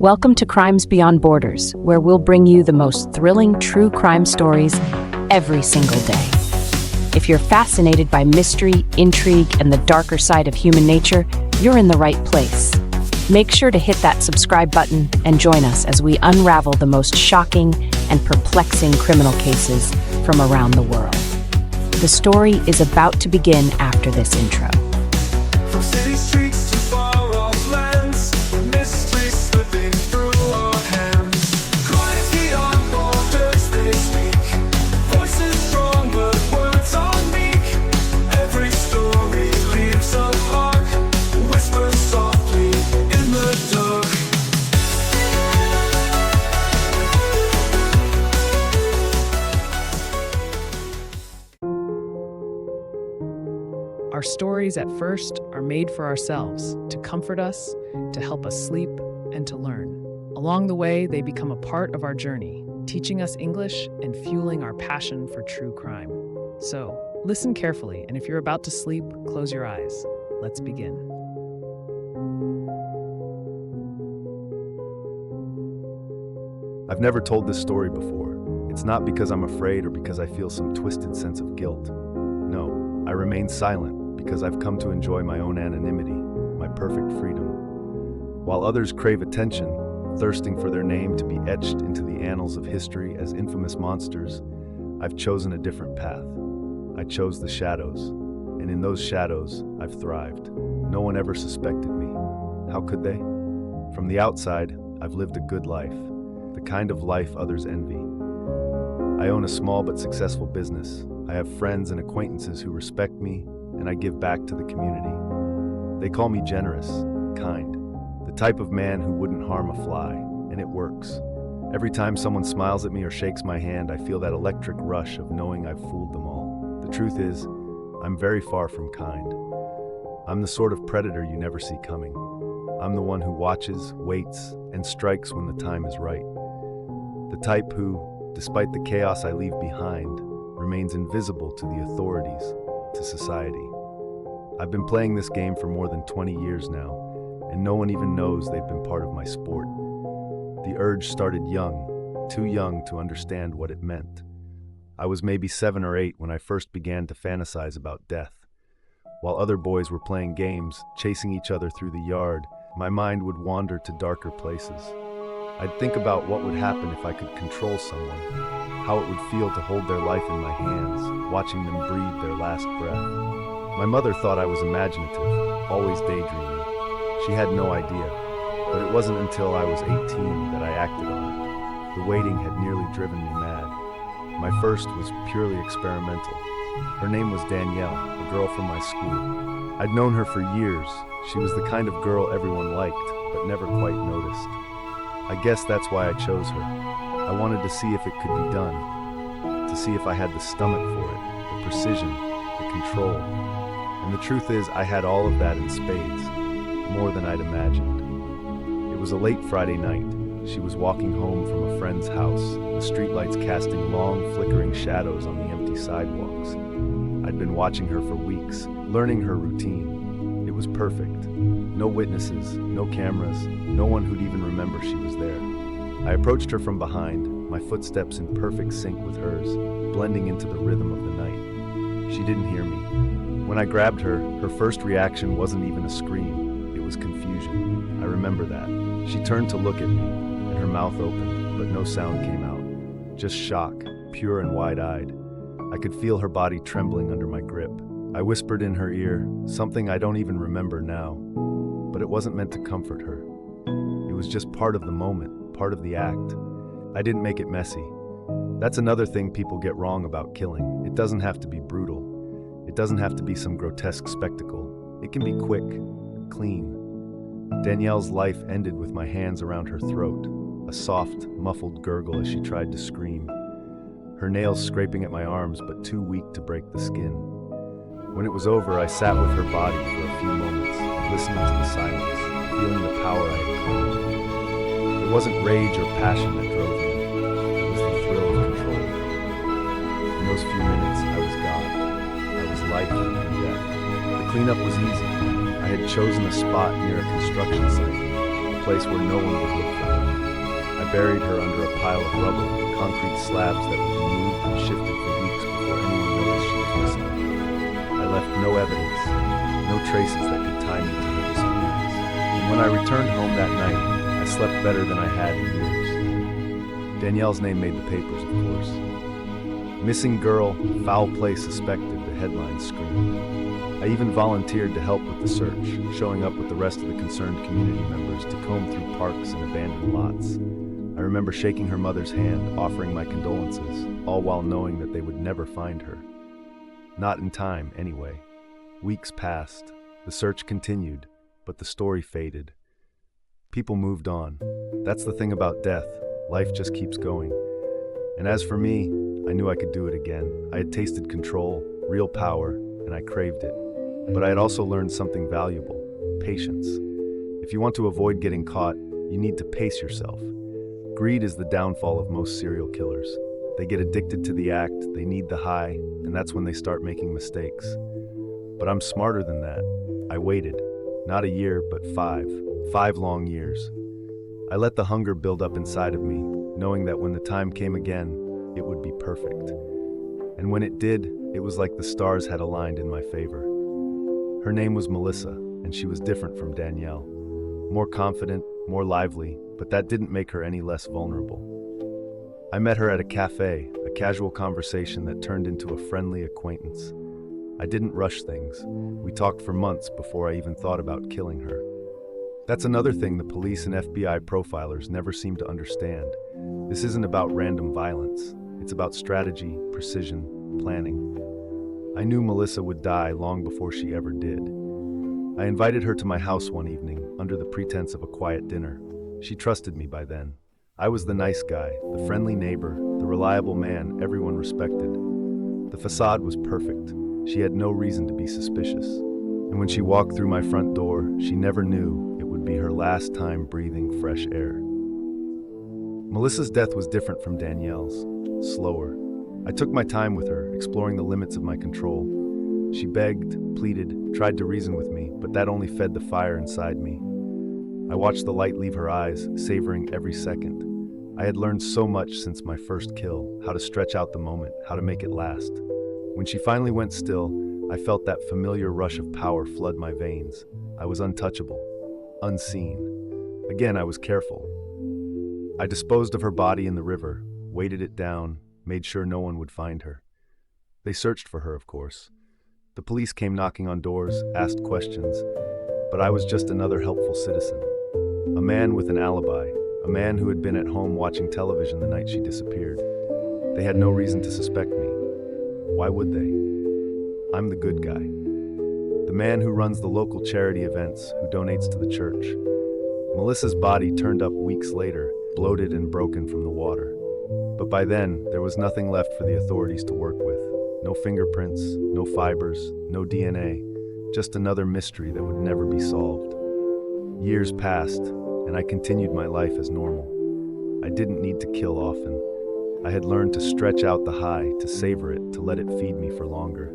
Welcome to Crimes Beyond Borders, where we'll bring you the most thrilling true crime stories every single day. If you're fascinated by mystery, intrigue, and the darker side of human nature, you're in the right place. Make sure to hit that subscribe button and join us as we unravel the most shocking and perplexing criminal cases from around the world. The story is about to begin after this intro. From city streets to far-off lands, mystery slipping through our hands. Crimes beyond borders they speak, voices strong but words are meek. Every story leaves a mark, whispers softly in the dark. Our stories at first are made for ourselves, to comfort us, to help us sleep, and to learn. Along the way, they become a part of our journey, teaching us English and fueling our passion for true crime. So, listen carefully, and if you're about to sleep, close your eyes. Let's begin. I've never told this story before. It's not because I'm afraid or because I feel some twisted sense of guilt. No, I remain silent because I've come to enjoy my own anonymity, my perfect freedom. While others crave attention, thirsting for their name to be etched into the annals of history as infamous monsters, I've chosen a different path. I chose the shadows, and in those shadows, I've thrived. No one ever suspected me. How could they? From the outside, I've lived a good life, the kind of life others envy. I own a small but successful business. I have friends and acquaintances who respect me, and I give back to the community. They call me generous, kind, the type of man who wouldn't harm a fly, and it works. Every time someone smiles at me or shakes my hand, I feel that electric rush of knowing I've fooled them all. The truth is, I'm very far from kind. I'm the sort of predator you never see coming. I'm the one who watches, waits, and strikes when the time is right. The type who, despite the chaos I leave behind, remains invisible to the authorities, to society. I've been playing this game for more than 20 years now, and no one even knows they've been part of my sport. The urge started young, too young to understand what it meant. I was maybe 7 or 8 when I first began to fantasize about death. While other boys were playing games, chasing each other through the yard, my mind would wander to darker places. I'd think about what would happen if I could control someone, how it would feel to hold their life in my hands, watching them breathe their last breath. My mother thought I was imaginative, always daydreaming. She had no idea, but it wasn't until I was 18 that I acted on it. The waiting had nearly driven me mad. My first was purely experimental. Her name was Danielle, a girl from my school. I'd known her for years. She was the kind of girl everyone liked, but never quite noticed. I guess that's why I chose her. I wanted to see if it could be done, to see if I had the stomach for it, the precision, the control. And the truth is, I had all of that in spades, more than I'd imagined. It was a late Friday night. She was walking home from a friend's house, the streetlights casting long, flickering shadows on the empty sidewalks. I'd been watching her for weeks, learning her routine. It was perfect. No witnesses, no cameras, no one who'd even remember she was there. I approached her from behind, my footsteps in perfect sync with hers, blending into the rhythm of the night. She didn't hear me. When I grabbed her, her first reaction wasn't even a scream. It was confusion. I remember that. She turned to look at me, and her mouth opened, but no sound came out. Just shock, pure and wide-eyed. I could feel her body trembling under my grip. I whispered in her ear, something I don't even remember now, but it wasn't meant to comfort her. It was just part of the moment, part of the act. I didn't make it messy. That's another thing people get wrong about killing. It doesn't have to be brutal. It doesn't have to be some grotesque spectacle. It can be quick, clean. Danielle's life ended with my hands around her throat, a soft, muffled gurgle as she tried to scream. Her nails scraping at my arms, but too weak to break the skin. When it was over, I sat with her body for a few moments, listening to the silence, feeling the power I had claimed. It wasn't rage or passion that drove me. It was the thrill of control. In those few minutes, I was God. I was life and death. The cleanup was easy. I had chosen a spot near a construction site, a place where no one would look for me. buried her under a pile of rubble, concrete slabs that would be moved and shifted for weeks before anyone noticed she was missing. I left no evidence, no traces that could tie me to her disappearance. And when I returned home that night, I slept better than I had in years. Danielle's name made the papers, of course. Missing girl, foul play suspected, the headlines screamed. I even volunteered to help with the search, showing up with the rest of the concerned community members to comb through parks and abandoned lots. I remember shaking her mother's hand, offering my condolences, all while knowing that they would never find her. Not in time, anyway. Weeks passed, the search continued, but the story faded. People moved on. That's the thing about death, life just keeps going. And as for me, I knew I could do it again. I had tasted control, real power, and I craved it. But I had also learned something valuable: patience. If you want to avoid getting caught, you need to pace yourself. Greed is the downfall of most serial killers. They get addicted to the act, they need the high, and that's when they start making mistakes. But I'm smarter than that. I waited. Not a year, but 5 long years. I let the hunger build up inside of me, knowing that when the time came again, it would be perfect. And when it did, it was like the stars had aligned in my favor. Her name was Melissa, and she was different from Danielle. More confident, more lively, but that didn't make her any less vulnerable. I met her at a cafe, a casual conversation that turned into a friendly acquaintance. I didn't rush things. We talked for months before I even thought about killing her. That's another thing the police and FBI profilers never seem to understand. This isn't about random violence. It's about strategy, precision, planning. I knew Melissa would die long before she ever did. I invited her to my house one evening, under the pretense of a quiet dinner. She trusted me by then. I was the nice guy, the friendly neighbor, the reliable man everyone respected. The facade was perfect. She had no reason to be suspicious. And when she walked through my front door, she never knew it would be her last time breathing fresh air. Melissa's death was different from Danielle's, slower. I took my time with her, exploring the limits of my control. She begged, pleaded, tried to reason with me, but that only fed the fire inside me. I watched the light leave her eyes, savoring every second. I had learned so much since my first kill, how to stretch out the moment, how to make it last. When she finally went still, I felt that familiar rush of power flood my veins. I was untouchable, unseen. Again, I was careful. I disposed of her body in the river, weighted it down, made sure no one would find her. They searched for her, of course. The police came knocking on doors, asked questions, but I was just another helpful citizen. A man with an alibi, a man who had been at home watching television the night she disappeared. They had no reason to suspect me. Why would they? I'm the good guy. The man who runs the local charity events, who donates to the church. Melissa's body turned up weeks later, bloated and broken from the water. But by then, there was nothing left for the authorities to work with. No fingerprints, no fibers, no DNA, just another mystery that would never be solved. Years passed, and I continued my life as normal. I didn't need to kill often. I had learned to stretch out the high, to savor it, to let it feed me for longer.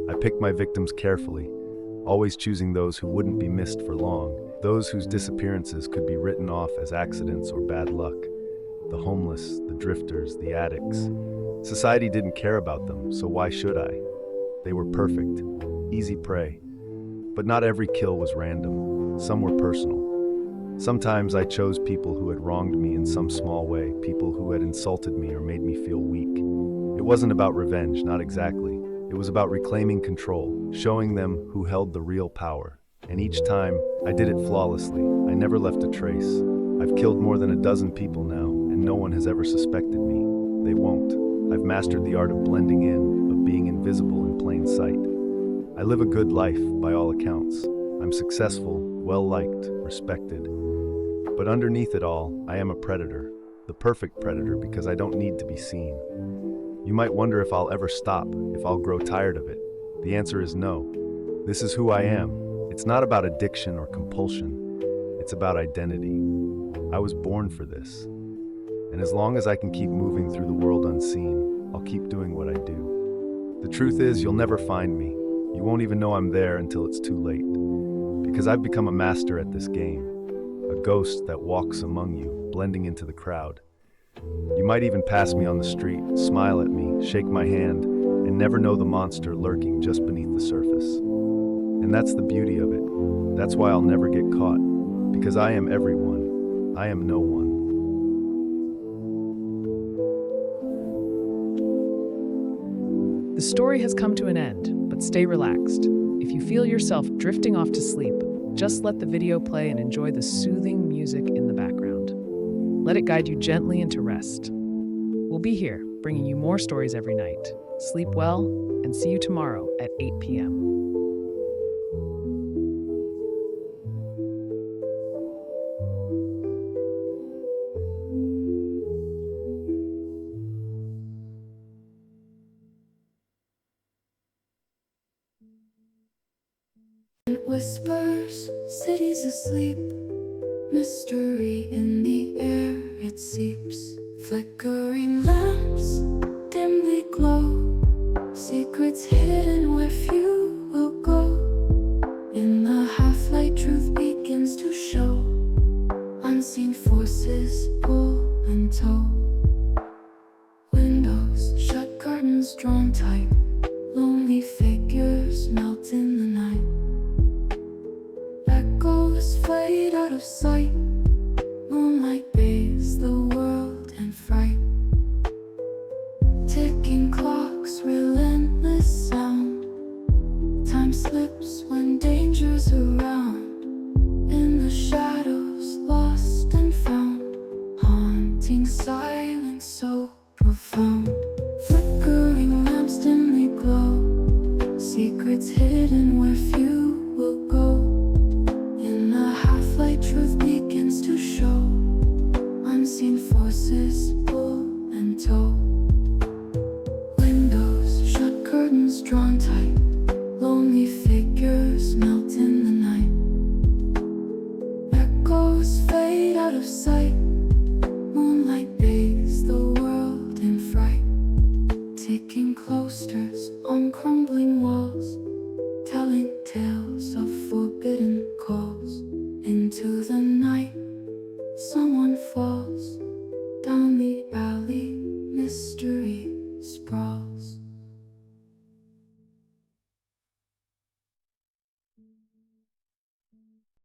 I picked my victims carefully, always choosing those who wouldn't be missed for long, those whose disappearances could be written off as accidents or bad luck. The homeless, the drifters, the addicts. Society didn't care about them, so why should I? They were perfect, easy prey. But not every kill was random. Some were personal. Sometimes I chose people who had wronged me in some small way, people who had insulted me or made me feel weak. It wasn't about revenge, not exactly. It was about reclaiming control, showing them who held the real power. And each time, I did it flawlessly. I never left a trace. I've killed more than a dozen people now, and no one has ever suspected me. They won't. I've mastered the art of blending in, of being invisible in plain sight. I live a good life, by all accounts. I'm successful, well-liked, respected. But underneath it all, I am a predator. The perfect predator, because I don't need to be seen. You might wonder if I'll ever stop, if I'll grow tired of it. The answer is no. This is who I am. It's not about addiction or compulsion. It's about identity. I was born for this. And as long as I can keep moving through the world unseen, I'll keep doing what I do. The truth is, you'll never find me. You won't even know I'm there until it's too late. Because I've become a master at this game. a ghost that walks among you, blending into the crowd. You might even pass me on the street, smile at me, shake my hand, and never know the monster lurking just beneath the surface. And that's the beauty of it. That's why I'll never get caught, because I am everyone. I am no one. The story has come to an end, but stay relaxed. If you feel yourself drifting off to sleep, just let the video play and enjoy the soothing music in the background. Let it guide you gently into rest. We'll be here, bringing you more stories every night. Sleep well, and see you tomorrow at 8 p.m. It whispers, cities asleep, mystery in the air, it seeps. Flickering lamps dimly glow, secrets hidden where few will go. In the half-light truth begins to show, unseen forces pull and tow. Windows shut, curtains drawn tight, lonely figures melt in the night. Echoes fade out of sight, moonlight bathes the world in fright. Ticking clocks, relentless sound, time slips when danger's around. In the shadows, lost and found, haunting silence so profound. Flickering lamps dimly glow, secrets hidden where few will go. In the half-light truth begins to show, unseen forces pull and tow. Windows shut, curtains drawn tight, lonely figures melt in the night. Echoes fade out of sight, moonlight bathes the world in fright. Ticking cloisters on crumbling walls,